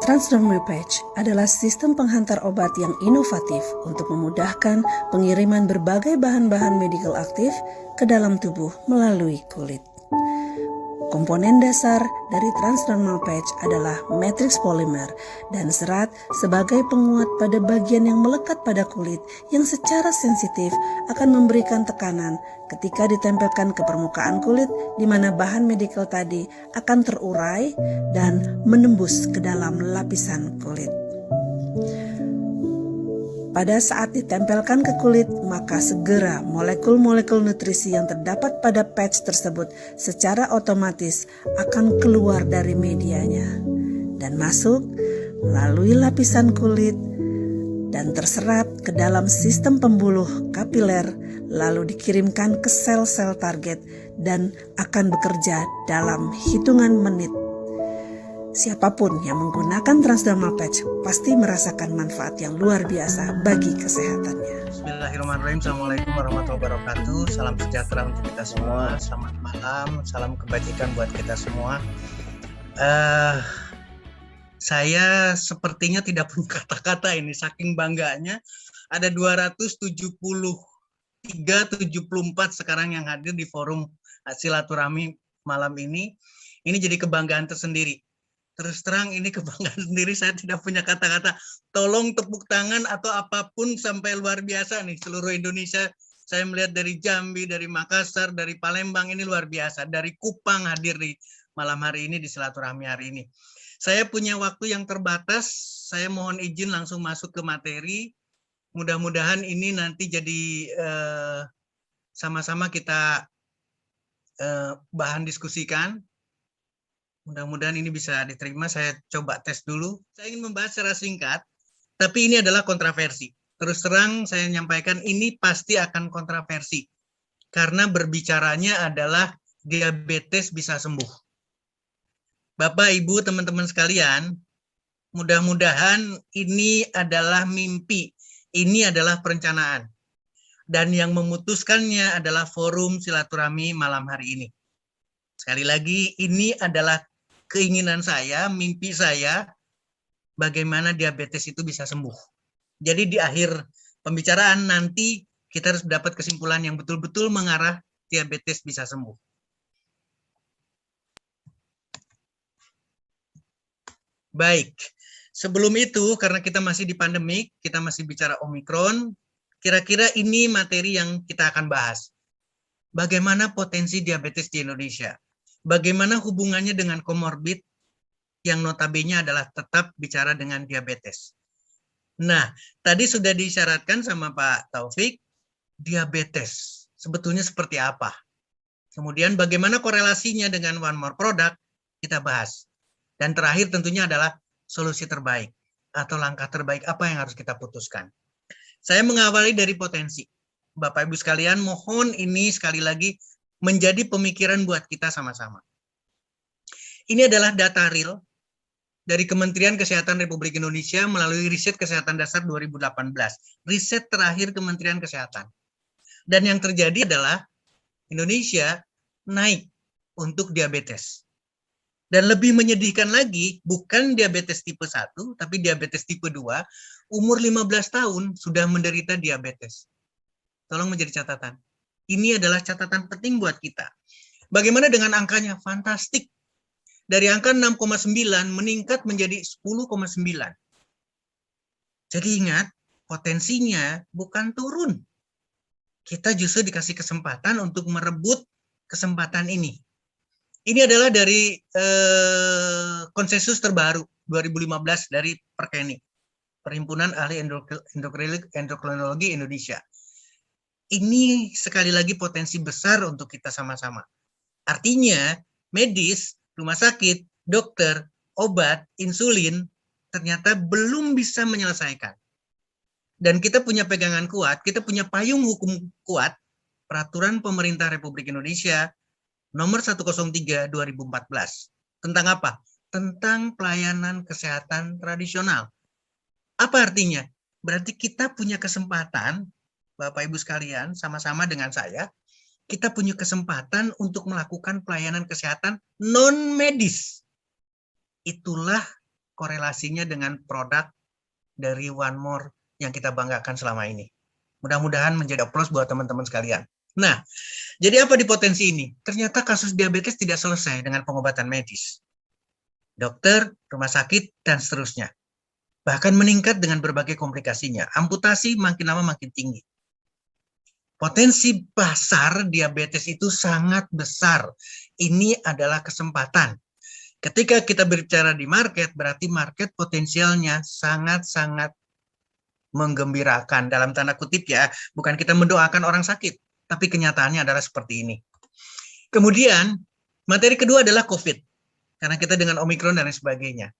Transdermal Patch adalah sistem penghantar obat yang inovatif untuk memudahkan pengiriman berbagai bahan-bahan medikal aktif ke dalam tubuh melalui kulit. Komponen dasar dari transdermal patch adalah matriks polimer dan serat sebagai penguat pada bagian yang melekat pada kulit yang secara sensitif akan memberikan tekanan ketika ditempelkan ke permukaan kulit di mana bahan medikal tadi akan terurai dan menembus ke dalam lapisan kulit. Pada saat ditempelkan ke kulit, maka segera molekul-molekul nutrisi yang terdapat pada patch tersebut secara otomatis akan keluar dari medianya dan masuk melalui lapisan kulit dan terserap ke dalam sistem pembuluh kapiler, lalu dikirimkan ke sel-sel target dan akan bekerja dalam hitungan menit. Siapapun yang menggunakan transdermal patch pasti merasakan manfaat yang luar biasa bagi kesehatannya. Bismillahirrahmanirrahim. Assalamualaikum warahmatullahi wabarakatuh. Salam sejahtera untuk kita semua. Selamat malam. Salam kebajikan buat kita semua. Saya sepertinya tidak punya kata-kata ini. Saking bangganya. Ada 273-74 sekarang yang hadir di forum silaturahmi malam ini. Ini jadi kebanggaan tersendiri. Terus terang ini kebanggaan sendiri, saya tidak punya kata-kata. Tolong tepuk tangan atau apapun sampai luar biasa nih. Seluruh Indonesia saya melihat dari Jambi, dari Makassar, dari Palembang, ini luar biasa. Dari Kupang hadir di malam hari ini, di silaturahmi hari ini. Saya punya waktu yang terbatas, saya mohon izin langsung masuk ke materi. Mudah-mudahan ini nanti jadi sama-sama kita bahan diskusikan. Mudah-mudahan ini bisa diterima. Saya coba tes dulu. Saya ingin membahas secara singkat, tapi ini adalah kontroversi. Terus terang saya menyampaikan ini pasti akan kontroversi. Karena berbicaranya adalah diabetes bisa sembuh. Bapak, Ibu, teman-teman sekalian, mudah-mudahan ini adalah mimpi. Ini adalah perencanaan. Dan yang memutuskannya adalah forum silaturahmi malam hari ini. Sekali lagi, ini adalah keinginan saya, mimpi saya, bagaimana diabetes itu bisa sembuh. Jadi di akhir pembicaraan nanti kita harus dapat kesimpulan yang betul-betul mengarah diabetes bisa sembuh. Baik, sebelum itu karena kita masih di pandemik, kita masih bicara Omikron, kira-kira ini materi yang kita akan bahas. Bagaimana potensi diabetes di Indonesia? Bagaimana hubungannya dengan komorbid yang notabene adalah tetap bicara dengan diabetes. Nah, tadi sudah disyaratkan sama Pak Taufik, diabetes sebetulnya seperti apa? Kemudian bagaimana korelasinya dengan One More Product, kita bahas. Dan terakhir tentunya adalah solusi terbaik atau langkah terbaik apa yang harus kita putuskan. Saya mengawali dari potensi. Bapak Ibu sekalian, mohon ini sekali lagi menjadi pemikiran buat kita sama-sama. Ini adalah data real dari Kementerian Kesehatan Republik Indonesia melalui Riset Kesehatan Dasar 2018. Riset terakhir Kementerian Kesehatan. Dan yang terjadi adalah Indonesia naik untuk diabetes. Dan lebih menyedihkan lagi, bukan diabetes tipe 1, tapi diabetes tipe 2, umur 15 tahun sudah menderita diabetes. Tolong menjadi catatan. Ini adalah catatan penting buat kita. Bagaimana dengan angkanya? Fantastik. Dari angka 6,9 meningkat menjadi 10,9. Jadi ingat, potensinya bukan turun. Kita justru dikasih kesempatan untuk merebut kesempatan ini. Ini adalah dari konsensus terbaru 2015 dari Perkeni, Perhimpunan Ahli Endokrinologi Indonesia. Ini sekali lagi potensi besar untuk kita sama-sama. Artinya, medis, rumah sakit, dokter, obat, insulin, ternyata belum bisa menyelesaikan. Dan kita punya pegangan kuat, kita punya payung hukum kuat, Peraturan Pemerintah Republik Indonesia nomor 103 2014. Tentang apa? Tentang pelayanan kesehatan tradisional. Apa artinya? Berarti kita punya kesempatan, Bapak Ibu sekalian, sama-sama dengan saya, kita punya kesempatan untuk melakukan pelayanan kesehatan non-medis. Itulah korelasinya dengan produk dari One More yang kita banggakan selama ini. Mudah-mudahan menjadi aplaus buat teman-teman sekalian. Nah, jadi apa di potensi ini? Ternyata kasus diabetes tidak selesai dengan pengobatan medis. Dokter, rumah sakit, dan seterusnya. Bahkan meningkat dengan berbagai komplikasinya. Amputasi makin lama makin tinggi. Potensi pasar diabetes itu sangat besar. Ini adalah kesempatan. Ketika kita berbicara di market, berarti market potensialnya sangat-sangat menggembirakan. Dalam tanda kutip ya, bukan kita mendoakan orang sakit, tapi kenyataannya adalah seperti ini. Kemudian, materi kedua adalah COVID. Karena kita dengan Omikron dan lain sebagainya.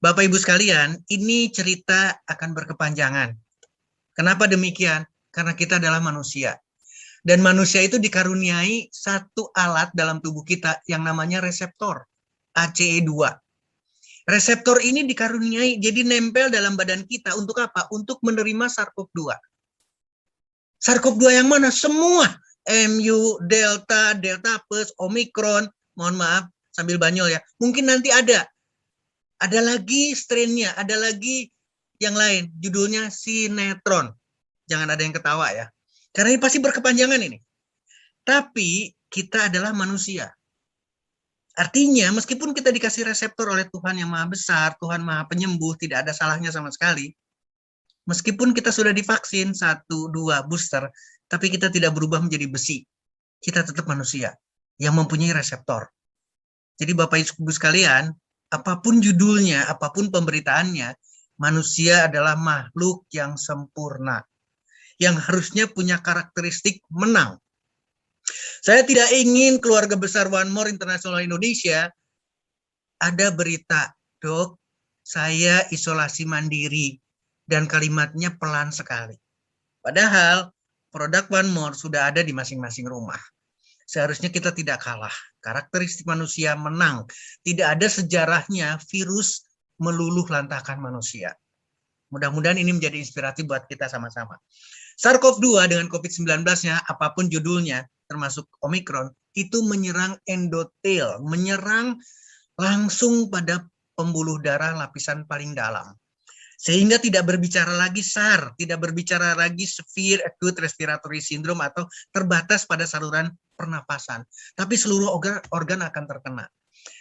Bapak Ibu sekalian, ini cerita akan berkepanjangan. Kenapa demikian? Karena kita adalah manusia. Dan manusia itu dikaruniai satu alat dalam tubuh kita yang namanya reseptor, ACE2. Reseptor ini dikaruniai, jadi nempel dalam badan kita untuk apa? Untuk menerima SARS-CoV-2. SARS-CoV-2 yang mana? Semua. MU, Delta, Delta Plus, Omikron, mohon maaf, sambil banyol ya. Mungkin nanti ada lagi strain-nya, ada lagi yang lain. Judulnya sinetron. Jangan ada yang ketawa ya. Karena ini pasti berkepanjangan ini. Tapi kita adalah manusia. Artinya meskipun kita dikasih reseptor oleh Tuhan yang maha besar, Tuhan maha penyembuh, tidak ada salahnya sama sekali. Meskipun kita sudah divaksin 1, 2 booster, tapi kita tidak berubah menjadi besi. Kita tetap manusia yang mempunyai reseptor. Jadi Bapak Ibu sekalian, apapun judulnya, apapun pemberitaannya, manusia adalah makhluk yang sempurna, yang harusnya punya karakteristik menang. Saya tidak ingin keluarga besar One More International Indonesia ada berita, dok, saya isolasi mandiri, dan kalimatnya pelan sekali. Padahal produk One More sudah ada di masing-masing rumah. Seharusnya kita tidak kalah. Karakteristik manusia menang. Tidak ada sejarahnya virus meluluh lantakan manusia. Mudah-mudahan ini menjadi inspiratif buat kita sama-sama. SARS-CoV-2 dengan COVID-19-nya, apapun judulnya, termasuk Omikron, itu menyerang endotel, menyerang langsung pada pembuluh darah lapisan paling dalam. Sehingga tidak berbicara lagi SARS, tidak berbicara lagi severe acute respiratory syndrome atau terbatas pada saluran pernapasan. Tapi seluruh organ akan terkena.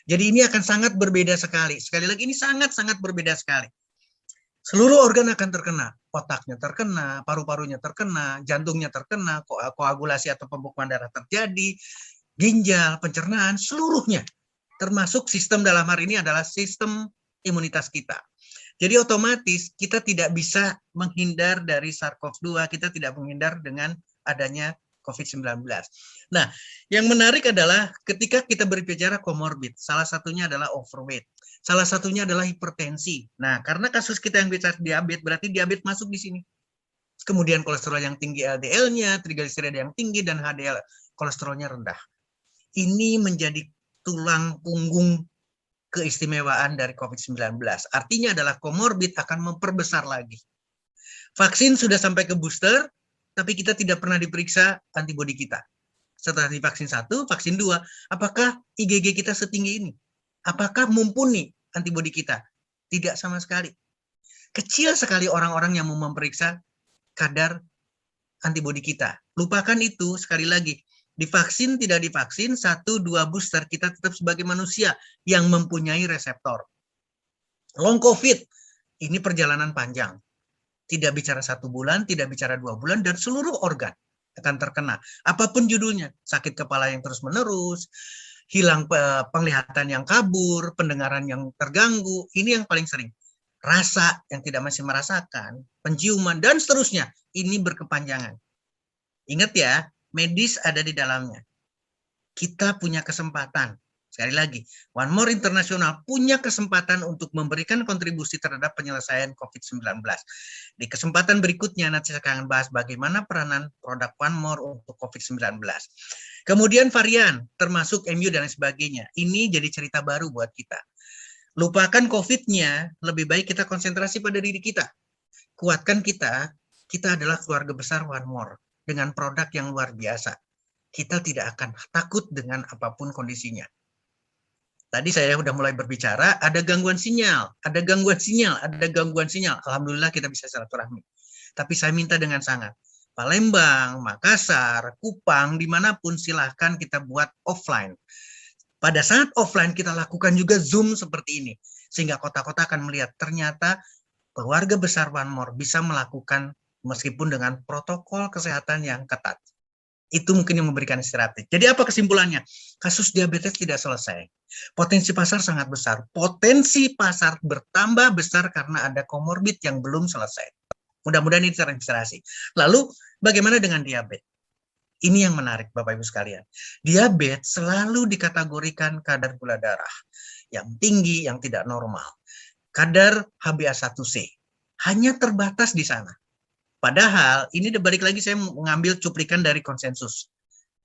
Jadi ini akan sangat berbeda sekali. Sekali lagi ini sangat-sangat berbeda sekali. Seluruh organ akan terkena, otaknya terkena, paru-parunya terkena, jantungnya terkena, koagulasi atau pembekuan darah terjadi, ginjal, pencernaan, seluruhnya. Termasuk sistem dalam hari ini adalah sistem imunitas kita. Jadi otomatis kita tidak bisa menghindar dari SARS-CoV-2, kita tidak menghindar dengan adanya COVID-19. Nah, yang menarik adalah ketika kita berbicara komorbid, salah satunya adalah overweight. Salah satunya adalah hipertensi. Nah, karena kasus kita yang bicara diabetes, berarti diabetes masuk di sini. Kemudian kolesterol yang tinggi LDL-nya, trigliserida yang tinggi, dan HDL kolesterolnya rendah. Ini menjadi tulang punggung keistimewaan dari COVID-19. Artinya adalah komorbid akan memperbesar lagi. Vaksin sudah sampai ke booster, tapi kita tidak pernah diperiksa antibodi kita. Setelah divaksin 1, vaksin 2, apakah IgG kita setinggi ini? Apakah mumpuni antibodi kita? Tidak sama sekali. Kecil sekali orang-orang yang mau memeriksa kadar antibodi kita. Lupakan itu, sekali lagi. Divaksin, tidak divaksin, 1, 2 booster, kita tetap sebagai manusia yang mempunyai reseptor. Long COVID, ini perjalanan panjang. Tidak bicara 1 bulan, tidak bicara 2 bulan, dan seluruh organ akan terkena. Apapun judulnya, sakit kepala yang terus-menerus, hilang penglihatan yang kabur, pendengaran yang terganggu, ini yang paling sering. Rasa yang tidak masih merasakan, penciuman, dan seterusnya. Ini berkepanjangan. Ingat ya, medis ada di dalamnya. Kita punya kesempatan. Sekali lagi, One More International punya kesempatan untuk memberikan kontribusi terhadap penyelesaian COVID-19. Di kesempatan berikutnya nanti saya akan bahas bagaimana peranan produk One More untuk COVID-19. Kemudian varian, termasuk MU dan lain sebagainya. Ini jadi cerita baru buat kita. Lupakan COVID-nya, lebih baik kita konsentrasi pada diri kita. Kuatkan kita adalah keluarga besar One More dengan produk yang luar biasa. Kita tidak akan takut dengan apapun kondisinya. Tadi saya udah mulai berbicara, ada gangguan sinyal, ada gangguan sinyal, ada gangguan sinyal. Alhamdulillah kita bisa silaturahmi. Tapi saya minta dengan sangat, Palembang, Makassar, Kupang, dimanapun silahkan kita buat offline. Pada saat offline kita lakukan juga Zoom seperti ini. Sehingga kota-kota akan melihat ternyata keluarga besar One More bisa melakukan meskipun dengan protokol kesehatan yang ketat. Itu mungkin yang memberikan istirahat. Jadi apa kesimpulannya? Kasus diabetes tidak selesai. Potensi pasar sangat besar. Potensi pasar bertambah besar karena ada komorbid yang belum selesai. Mudah-mudahan ini terinspirasi. Lalu bagaimana dengan diabetes? Ini yang menarik Bapak Ibu sekalian. Diabetes selalu dikategorikan kadar gula darah yang tinggi, yang tidak normal. Kadar HbA1c hanya terbatas di sana. Padahal ini balik lagi saya mengambil cuplikan dari konsensus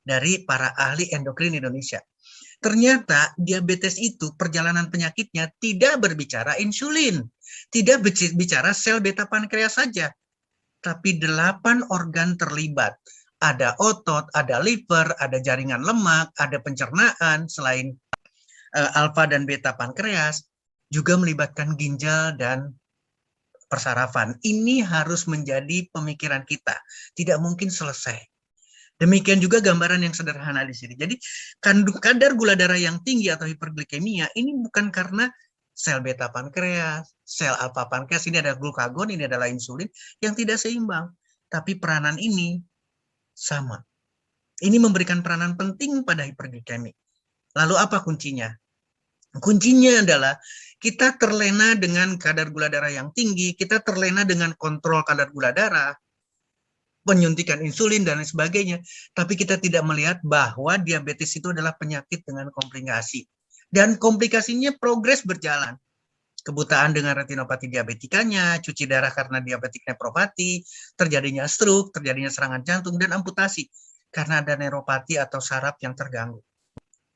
dari para ahli endokrin Indonesia. Ternyata diabetes itu perjalanan penyakitnya tidak berbicara insulin, tidak bicara sel beta pankreas saja, tapi 8 organ terlibat. Ada otot, ada liver, ada jaringan lemak, ada pencernaan selain alfa dan beta pankreas, juga melibatkan ginjal dan persarafan. Ini harus menjadi pemikiran kita. Tidak mungkin selesai. Demikian juga gambaran yang sederhana di sini. Jadi kadar gula darah yang tinggi atau hiperglikemia ini bukan karena sel beta pankreas, sel alfa pankreas, ini ada glukagon, ini adalah insulin yang tidak seimbang. Tapi peranan ini sama. Ini memberikan peranan penting pada hiperglikemi. Lalu apa kuncinya? Kuncinya adalah kita terlena dengan kadar gula darah yang tinggi, kita terlena dengan kontrol kadar gula darah, penyuntikan insulin, dan lain sebagainya. Tapi kita tidak melihat bahwa diabetes itu adalah penyakit dengan komplikasi. Dan komplikasinya progres berjalan. Kebutaan dengan retinopati diabetikanya, cuci darah karena diabetik nefropati, terjadinya stroke, terjadinya serangan jantung, dan amputasi karena ada neuropati atau saraf yang terganggu.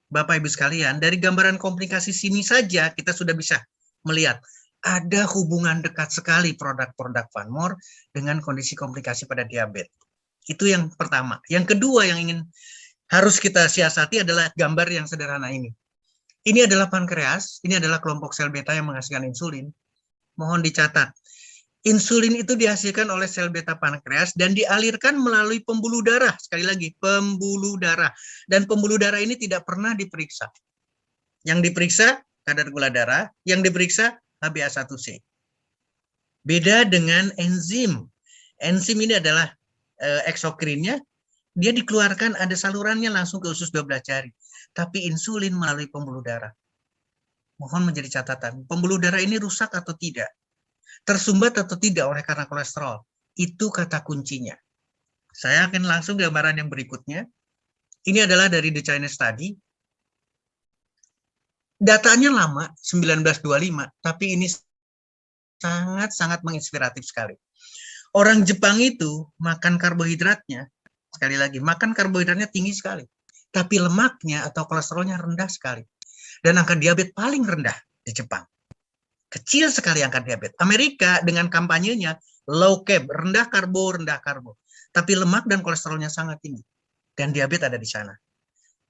Bapak Ibu sekalian, dari gambaran komplikasi sini saja kita sudah bisa melihat ada hubungan dekat sekali produk-produk One More dengan kondisi komplikasi pada diabetes. Itu yang pertama. Yang kedua yang harus kita siasati adalah gambar yang sederhana ini. Ini adalah pankreas, ini adalah kelompok sel beta yang menghasilkan insulin. Mohon dicatat, insulin itu dihasilkan oleh sel beta pankreas dan dialirkan melalui pembuluh darah. Sekali lagi, pembuluh darah. Dan pembuluh darah ini tidak pernah diperiksa. Yang diperiksa kadar gula darah, yang diperiksa HbA1c. Beda dengan enzim. Enzim ini adalah eksokrinnya, dia dikeluarkan ada salurannya langsung ke usus 12 jari. Tapi insulin melalui pembuluh darah. Mohon menjadi catatan, pembuluh darah ini rusak atau tidak? Tersumbat atau tidak oleh karena kolesterol? Itu kata kuncinya. Saya akan langsung gambaran yang berikutnya. Ini adalah dari The China Study. Datanya lama, 1925, tapi ini sangat-sangat menginspiratif sekali. Orang Jepang itu makan karbohidratnya, sekali lagi, makan karbohidratnya tinggi sekali. Tapi lemaknya atau kolesterolnya rendah sekali. Dan angka diabetes paling rendah di Jepang. Kecil sekali angka diabetes. Amerika dengan kampanyenya low carb, rendah karbo. Tapi lemak dan kolesterolnya sangat tinggi. Dan diabetes ada di sana.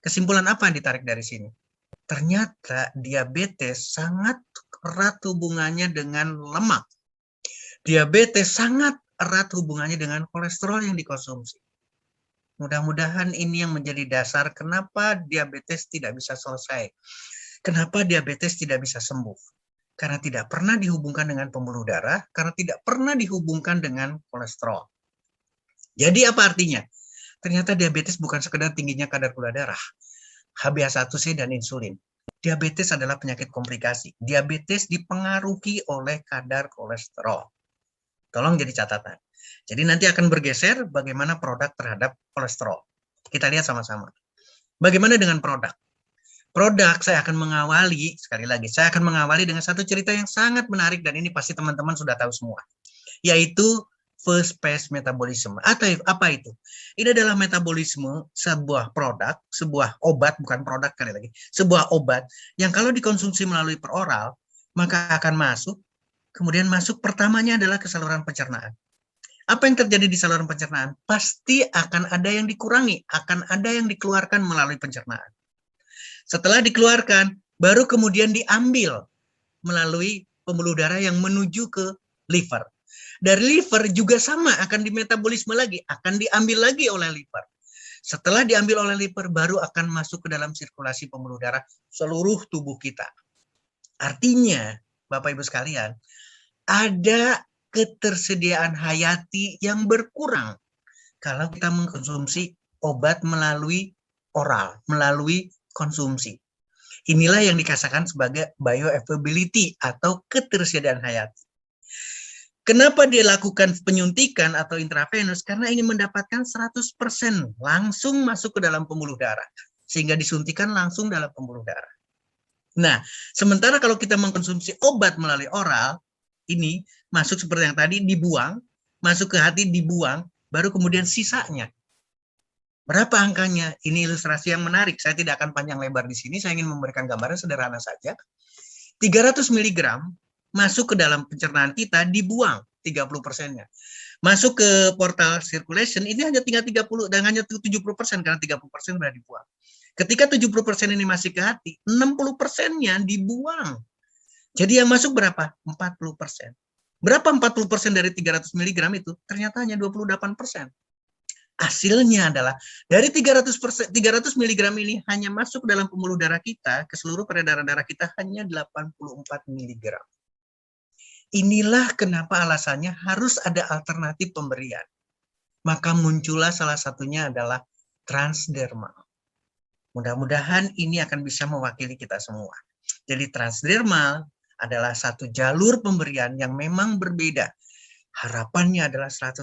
Kesimpulan apa yang ditarik dari sini? Ternyata diabetes sangat erat hubungannya dengan lemak. Diabetes sangat erat hubungannya dengan kolesterol yang dikonsumsi. Mudah-mudahan ini yang menjadi dasar kenapa diabetes tidak bisa selesai. Kenapa diabetes tidak bisa sembuh. Karena tidak pernah dihubungkan dengan pembuluh darah, karena tidak pernah dihubungkan dengan kolesterol. Jadi apa artinya? Ternyata diabetes bukan sekedar tingginya kadar gula darah, HbA1c dan insulin. Diabetes adalah penyakit komplikasi. Diabetes dipengaruhi oleh kadar kolesterol. Tolong jadi catatan. Jadi nanti akan bergeser bagaimana produk terhadap kolesterol. Kita lihat sama-sama. Bagaimana dengan produk? Produk saya akan mengawali, sekali lagi, saya akan mengawali dengan satu cerita yang sangat menarik dan ini pasti teman-teman sudah tahu semua. Yaitu first phase metabolism. Atau apa itu? Ini adalah metabolisme sebuah produk, sebuah obat, bukan produk kali lagi, sebuah obat yang kalau dikonsumsi melalui peroral, maka akan masuk, kemudian masuk pertamanya adalah ke saluran pencernaan. Apa yang terjadi di saluran pencernaan? Pasti akan ada yang dikurangi, akan ada yang dikeluarkan melalui pencernaan. Setelah dikeluarkan, baru kemudian diambil melalui pembuluh darah yang menuju ke liver. Dari liver juga sama, akan dimetabolisme lagi, akan diambil lagi oleh liver. Setelah diambil oleh liver, baru akan masuk ke dalam sirkulasi pembuluh darah seluruh tubuh kita. Artinya, Bapak Ibu sekalian, ada ketersediaan hayati yang berkurang kalau kita mengkonsumsi obat melalui oral, melalui konsumsi. Inilah yang dikatakan sebagai bioavailability atau ketersediaan hayati. Kenapa dia lakukan penyuntikan atau intravenous? Karena ingin mendapatkan 100% langsung masuk ke dalam pembuluh darah. Sehingga disuntikan langsung dalam pembuluh darah. Nah, sementara kalau kita mengkonsumsi obat melalui oral, ini masuk seperti yang tadi, dibuang, masuk ke hati, dibuang, baru kemudian sisanya. Berapa angkanya? Ini ilustrasi yang menarik. Saya tidak akan panjang lebar di sini, saya ingin memberikan gambaran sederhana saja. 300 mg masuk ke dalam pencernaan kita, dibuang 30%-nya. Masuk ke portal circulation, ini hanya tinggal 30 dan hanya 70% karena 30% sudah dibuang. Ketika 70% ini masih ke hati, 60%-nya dibuang. Jadi yang masuk berapa? 40%. Berapa 40% dari 300 mg itu? Ternyata hanya 28%. Hasilnya adalah dari 300 mg ini hanya masuk dalam pembuluh darah kita, ke seluruh peredaran darah kita hanya 84 mg. Inilah kenapa alasannya harus ada alternatif pemberian. Maka muncullah salah satunya adalah transdermal. Mudah-mudahan ini akan bisa mewakili kita semua. Jadi transdermal adalah satu jalur pemberian yang memang berbeda. Harapannya adalah 100%.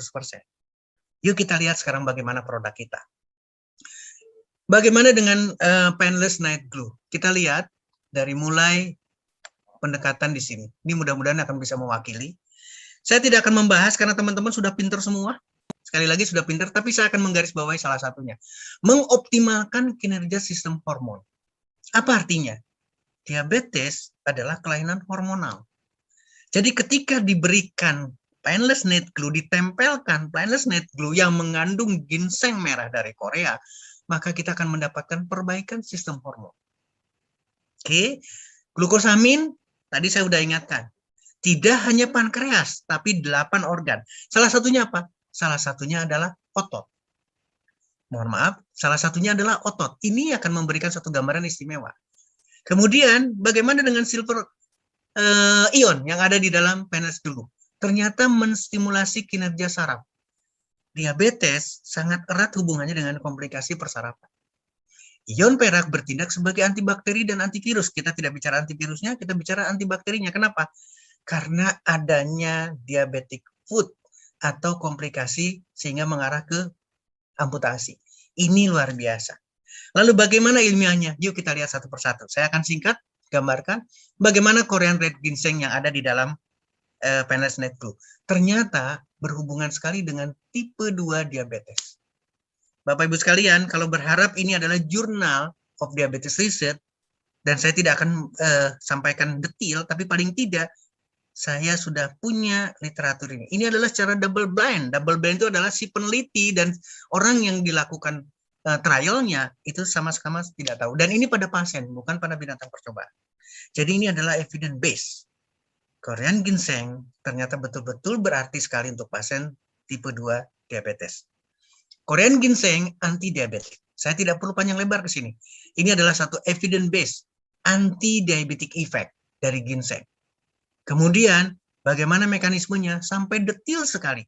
Yuk kita lihat sekarang bagaimana produk kita. Bagaimana dengan Painless Night Glue? Kita lihat dari mulai pendekatan di sini. Ini mudah-mudahan akan bisa mewakili. Saya tidak akan membahas karena teman-teman sudah pintar semua. Sekali lagi sudah pintar, tapi saya akan menggarisbawahi salah satunya. Mengoptimalkan kinerja sistem hormon. Apa artinya? Diabetes adalah kelainan hormonal. Jadi ketika diberikan Painless Night Glue, ditempelkan Painless Night Glue yang mengandung ginseng merah dari Korea, maka kita akan mendapatkan perbaikan sistem hormon. Oke, glukosamin, tadi saya sudah ingatkan. Tidak hanya pankreas, tapi 8 organ. Salah satunya apa? Salah satunya adalah otot. Mohon maaf, salah satunya adalah otot. Ini akan memberikan satu gambaran istimewa. Kemudian, bagaimana dengan silver ion yang ada di dalam Painless Glue? Ternyata menstimulasi kinerja saraf. Diabetes sangat erat hubungannya dengan komplikasi persarafan. Ion perak bertindak sebagai antibakteri dan antivirus. Kita tidak bicara antivirusnya, kita bicara antibakterinya. Kenapa? Karena adanya diabetic foot atau komplikasi sehingga mengarah ke amputasi. Ini luar biasa. Lalu bagaimana ilmiahnya? Yuk kita lihat satu persatu. Saya akan singkat gambarkan bagaimana Korean Red Ginseng yang ada di dalam Painless Night Glue. Ternyata berhubungan sekali dengan tipe 2 diabetes. Bapak Ibu sekalian, kalau berharap ini adalah Journal of Diabetes Research, dan saya tidak akan sampaikan detail, tapi paling tidak saya sudah punya literatur ini. Ini adalah secara double blind. Double blind itu adalah si peneliti dan orang yang dilakukan trialnya itu sama-sama tidak tahu. Dan ini pada pasien, bukan pada binatang percobaan. Jadi ini adalah evidence based. Korean ginseng ternyata betul-betul berarti sekali untuk pasien tipe 2 diabetes. Korean ginseng anti-diabetik. Saya tidak perlu panjang lebar ke sini. Ini adalah satu evidence based anti-diabetic effect dari ginseng. Kemudian bagaimana mekanismenya sampai detail sekali.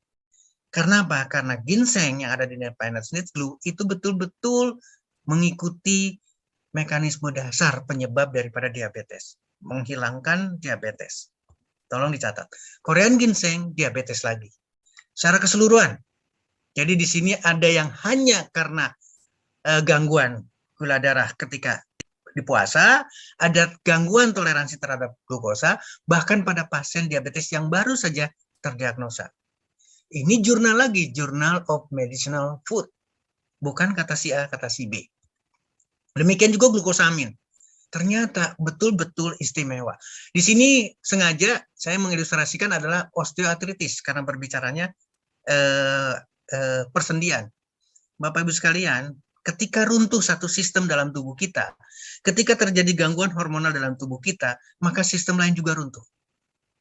Karena apa? Karena ginseng yang ada di Painless Night Glue itu betul-betul mengikuti mekanisme dasar penyebab daripada diabetes. Menghilangkan diabetes. Tolong dicatat. Korean ginseng diabetes lagi. Secara keseluruhan. Jadi di sini ada yang hanya karena gangguan gula darah ketika di puasa, ada gangguan toleransi terhadap glukosa, bahkan pada pasien diabetes yang baru saja terdiagnosa. Ini jurnal lagi, Journal of Medicinal Food. Bukan kata si A, kata si B. Demikian juga glukosamin. Ternyata betul-betul istimewa. Di sini sengaja saya mengilustrasikan adalah osteoartritis karena berbicaranya persendian. Bapak Ibu sekalian, ketika runtuh satu sistem dalam tubuh kita, Ketika terjadi gangguan hormonal dalam tubuh kita, maka sistem lain juga runtuh.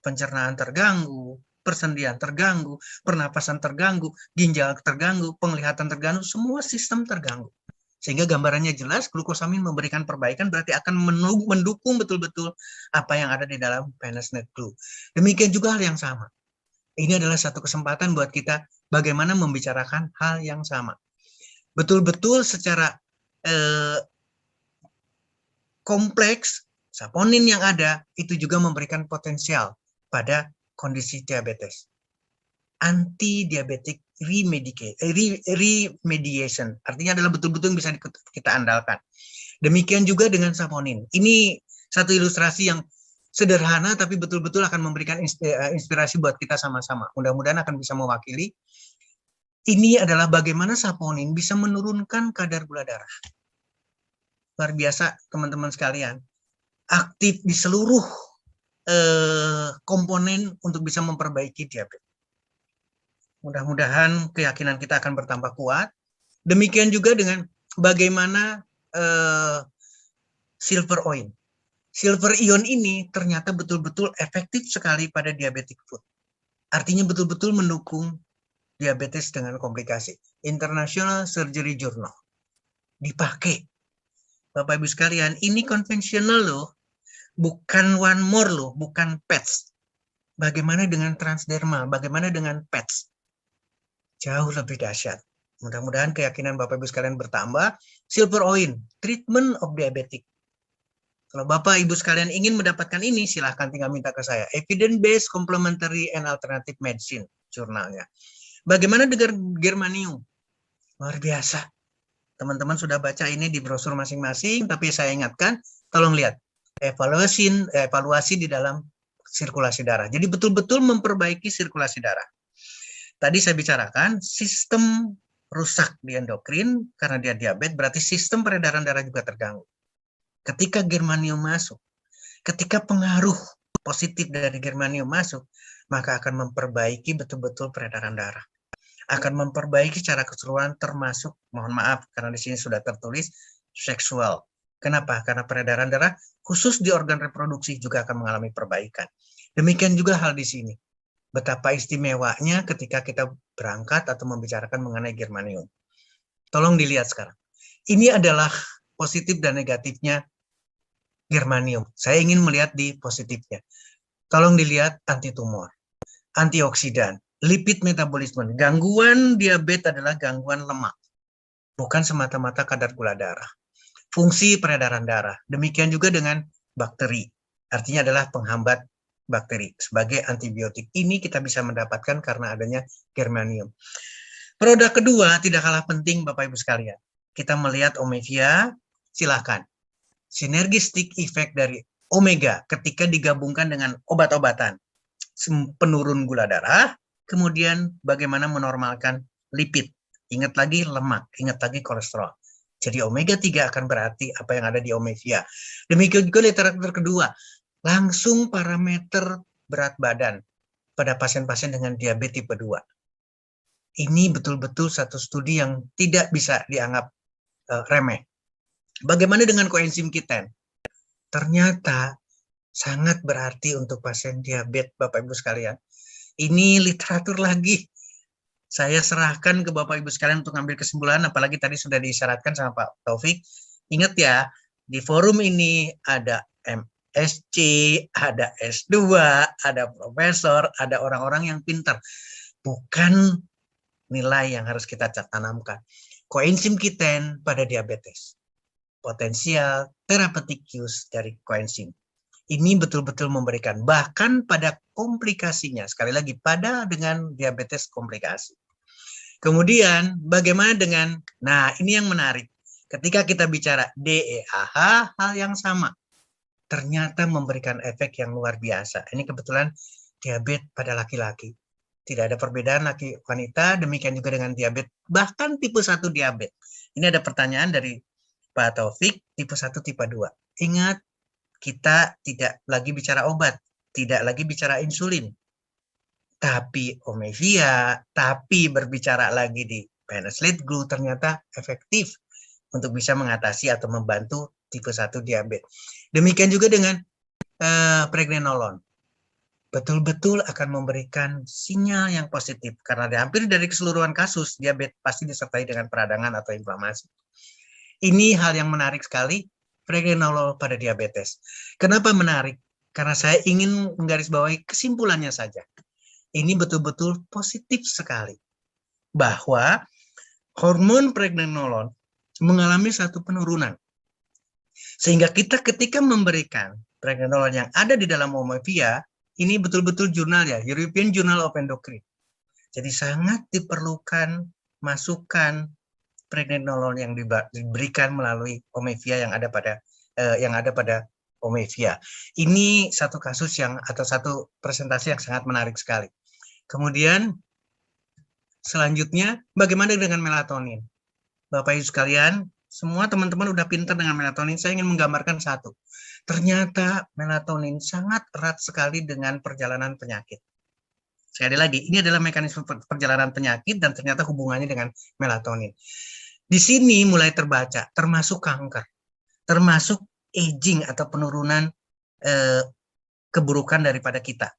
Pencernaan terganggu, persendian terganggu, pernapasan terganggu, ginjal terganggu, penglihatan terganggu, semua sistem terganggu. Sehingga gambarannya jelas, glukosamin memberikan perbaikan berarti akan mendukung betul-betul apa yang ada di dalam PNS-Net Glue. Demikian juga hal yang sama. Ini adalah satu kesempatan buat kita bagaimana membicarakan hal yang sama. Betul-betul secara kompleks, saponin yang ada itu juga memberikan potensial pada kondisi diabetes. Anti-diabetic remediation, artinya adalah betul-betul yang bisa kita andalkan. Demikian juga dengan saponin. Ini satu ilustrasi yang sederhana tapi betul-betul akan memberikan inspirasi buat kita sama-sama. Mudah-mudahan akan bisa mewakili. Ini adalah bagaimana saponin bisa menurunkan kadar gula darah. Luar biasa teman-teman sekalian. Aktif di seluruh komponen untuk bisa memperbaiki diabetes. Mudah-mudahan keyakinan kita akan bertambah kuat. Demikian juga dengan bagaimana silver oil. Silver ion ini ternyata betul-betul efektif sekali pada diabetic foot. Artinya betul-betul mendukung diabetes dengan komplikasi. International Surgery Journal. Dipakai. Bapak Ibu sekalian, ini konvensional loh. Bukan one more loh, bukan PETS. Bagaimana dengan transderma? Bagaimana dengan PETS? Jauh lebih dahsyat. Mudah-mudahan keyakinan Bapak Ibu sekalian bertambah. Silver oil, treatment of diabetic. Kalau Bapak Ibu sekalian ingin mendapatkan ini, silahkan tinggal minta ke saya. Evidence-based complementary and alternative medicine, jurnalnya. Bagaimana dengan germanium? Luar biasa. Teman-teman sudah baca ini di brosur masing-masing, tapi saya ingatkan, tolong lihat. Evaluasi di dalam sirkulasi darah. Jadi betul-betul memperbaiki sirkulasi darah. Tadi saya bicarakan sistem rusak di endokrin karena dia diabetes, berarti sistem peredaran darah juga terganggu. Ketika germanium masuk, ketika pengaruh positif dari germanium masuk, maka akan memperbaiki betul-betul peredaran darah. Akan memperbaiki secara keseluruhan termasuk, mohon maaf karena di sini sudah tertulis seksual. Kenapa? Karena peredaran darah khusus di organ reproduksi juga akan mengalami perbaikan. Demikian juga hal di sini. Betapa istimewanya ketika kita berangkat atau membicarakan mengenai germanium. Tolong dilihat sekarang. Ini adalah positif dan negatifnya germanium. Saya ingin melihat di positifnya. Tolong dilihat antitumor, antioksidan, lipid metabolisme. Gangguan diabetes adalah gangguan lemak. Bukan semata-mata kadar gula darah. Fungsi peredaran darah. Demikian juga dengan bakteri. Artinya adalah penghambat bakteri. Sebagai antibiotik ini kita bisa mendapatkan karena adanya germanium. Produk kedua tidak kalah penting Bapak Ibu sekalian. Kita melihat omega, silakan. Synergistic effect dari omega ketika digabungkan dengan obat-obatan. Penurun gula darah, kemudian bagaimana menormalkan lipid. Ingat lagi lemak, ingat lagi kolesterol. Jadi omega 3 akan berarti apa yang ada di omega. Demikian juga literatur kedua. Langsung parameter berat badan pada pasien-pasien dengan diabetes tipe 2. Ini betul-betul satu studi yang tidak bisa dianggap remeh. Bagaimana dengan koenzim Q10? Ternyata sangat berarti untuk pasien diabetes, Bapak Ibu sekalian. Ini literatur lagi. Saya serahkan ke Bapak Ibu sekalian untuk ambil kesimpulan, apalagi tadi sudah disyaratkan sama Pak Taufik. Ingat ya, di forum ini ada MSc, ada S2, ada profesor, ada orang-orang yang pintar. Bukan nilai yang harus kita tanamkan. Koenzim Q10 pada diabetes. Potensial therapeutic use dari koenzim. Ini betul-betul memberikan, bahkan pada komplikasinya, sekali lagi pada dengan diabetes komplikasi. Kemudian bagaimana dengan, nah ini yang menarik, ketika kita bicara DEAH, hal yang sama, ternyata memberikan efek yang luar biasa. Ini kebetulan diabetes pada laki-laki. Tidak ada perbedaan laki wanita, demikian juga dengan diabetes, bahkan tipe 1 diabetes. Ini ada pertanyaan dari Pak Taufik, tipe 1, tipe 2. Ingat, kita tidak lagi bicara obat, tidak lagi bicara insulin, tapi omega, tapi berbicara lagi di PNS-Net Glue ternyata efektif untuk bisa mengatasi atau membantu tipe 1 diabetes. Demikian juga dengan pregnenolon. Betul-betul akan memberikan sinyal yang positif karena hampir dari keseluruhan kasus diabetes pasti disertai dengan peradangan atau inflamasi. Ini hal yang menarik sekali, pregnenolol pada diabetes. Kenapa menarik? Karena saya ingin menggarisbawahi kesimpulannya saja. Ini betul-betul positif sekali bahwa hormon pregnenolon mengalami satu penurunan. Sehingga kita ketika memberikan pregnenolon yang ada di dalam Omevia, ini betul-betul jurnal ya, European Journal of Endocrine. Jadi sangat diperlukan masukan pregnenolon yang diberikan melalui Omevia yang ada pada Omevia. Ini satu kasus atau satu presentasi yang sangat menarik sekali. Kemudian selanjutnya bagaimana dengan melatonin? Bapak Ibu sekalian, semua teman-teman udah pintar dengan melatonin. Saya ingin menggambarkan satu. Ternyata melatonin sangat erat sekali dengan perjalanan penyakit. Sekali lagi, ini adalah mekanisme perjalanan penyakit dan ternyata hubungannya dengan melatonin. Di sini mulai terbaca, termasuk kanker, termasuk aging atau penurunan keburukan daripada kita.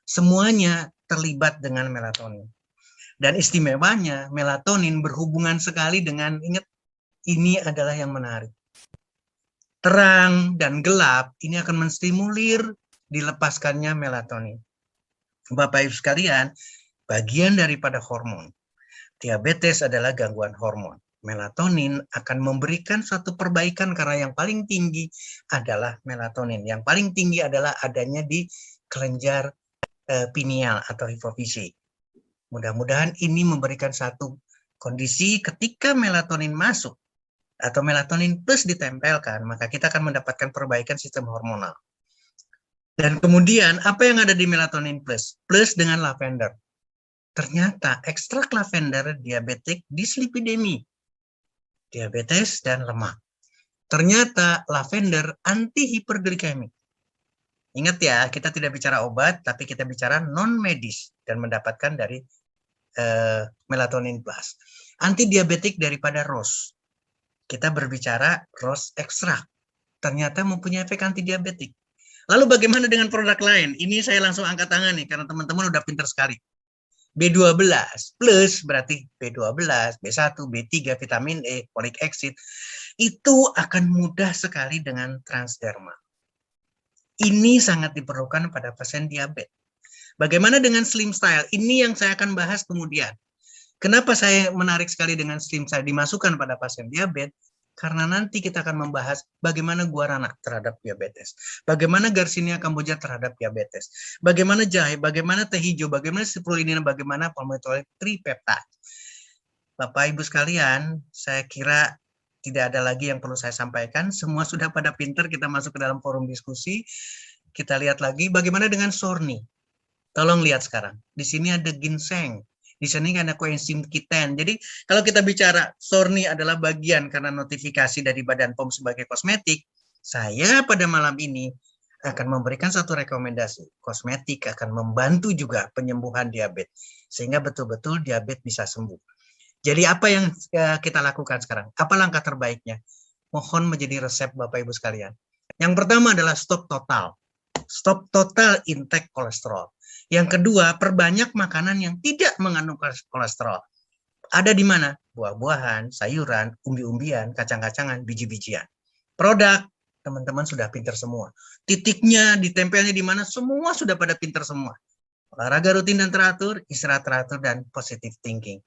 Semuanya terlibat dengan melatonin. Dan istimewanya, melatonin berhubungan sekali dengan, ingat, ini adalah yang menarik. Terang dan gelap ini akan menstimulir dilepaskannya melatonin. Bapak Ibu sekalian, bagian daripada hormon. Diabetes adalah gangguan hormon. Melatonin akan memberikan suatu perbaikan karena yang paling tinggi adalah melatonin. Yang paling tinggi adalah adanya di kelenjar pineal atau hipofisi. Mudah-mudahan ini memberikan satu kondisi ketika melatonin masuk atau melatonin plus ditempelkan, maka kita akan mendapatkan perbaikan sistem hormonal. Dan kemudian apa yang ada di melatonin plus? Plus dengan lavender. Ternyata ekstrak lavender diabetik dislipidemi, diabetes dan lemak. Ternyata lavender anti hiperglikemik. Ingat ya, kita tidak bicara obat, tapi kita bicara non medis dan mendapatkan dari melatonin plus. Anti diabetik daripada rose. Kita berbicara rose ekstrak. Ternyata mempunyai efek anti diabetik. Lalu bagaimana dengan produk lain? Ini saya langsung angkat tangan nih, karena teman-teman udah pintar sekali. B12 plus berarti B12, B1, B3, vitamin E, folic acid. Itu akan mudah sekali dengan transdermal. Ini sangat diperlukan pada pasien diabetes. Bagaimana dengan slim style? Ini yang saya akan bahas kemudian. Kenapa saya menarik sekali dengan slim style dimasukkan pada pasien diabetes? Karena nanti kita akan membahas bagaimana guarana terhadap diabetes, bagaimana Garcinia cambogia terhadap diabetes, bagaimana jahe, bagaimana teh hijau, bagaimana spirulina, bagaimana palmitoyl tripeptide. Bapak Ibu sekalian, saya kira tidak ada lagi yang perlu saya sampaikan. Semua sudah pada pinter, kita masuk ke dalam forum diskusi. Kita lihat lagi bagaimana dengan sorni. Tolong lihat sekarang. Di sini ada ginseng. Di sini ada koenzim Q10. Jadi kalau kita bicara sorni adalah bagian karena notifikasi dari Badan POM sebagai kosmetik, saya pada malam ini akan memberikan satu rekomendasi. Kosmetik akan membantu juga penyembuhan diabetes. Sehingga betul-betul diabetes bisa sembuh. Jadi apa yang kita lakukan sekarang? Apa langkah terbaiknya? Mohon menjadi resep Bapak Ibu sekalian. Yang pertama adalah stop total. Stop total intake kolesterol. Yang kedua, perbanyak makanan yang tidak mengandung kolesterol. Ada di mana? Buah-buahan, sayuran, umbi-umbian, kacang-kacangan, biji-bijian. Produk, teman-teman sudah pintar semua. Titiknya, ditempelnya di mana, semua sudah pada pintar semua. Olahraga rutin dan teratur, istirahat teratur, dan positive thinking.